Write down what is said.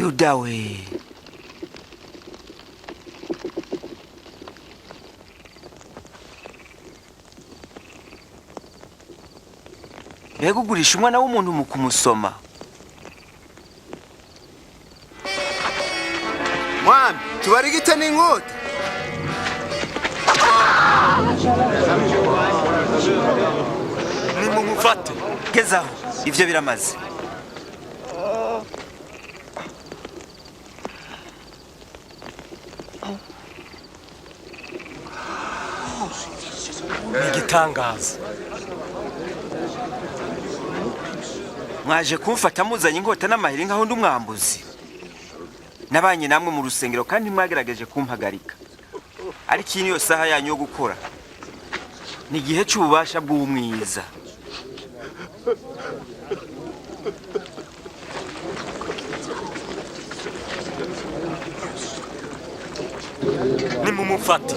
Yuda we. Mbega ugurisha umwana w'umuntu mu kumusoma? Mwami, tubarigite n'inkota. Nimumufate. Gezaho, ivyo biramaze. Igitangaza. Mwaje kumfata muzanye inkota n'amahiri nkaho ndi umwambuzi. Nabanye namwe mu rusengero kandi mwagerageje kumpagarika. Ariko iyi niyo saha yanyu yo gukora. Ni igihe cy'ububasha bw'umwiza. Nimumufate.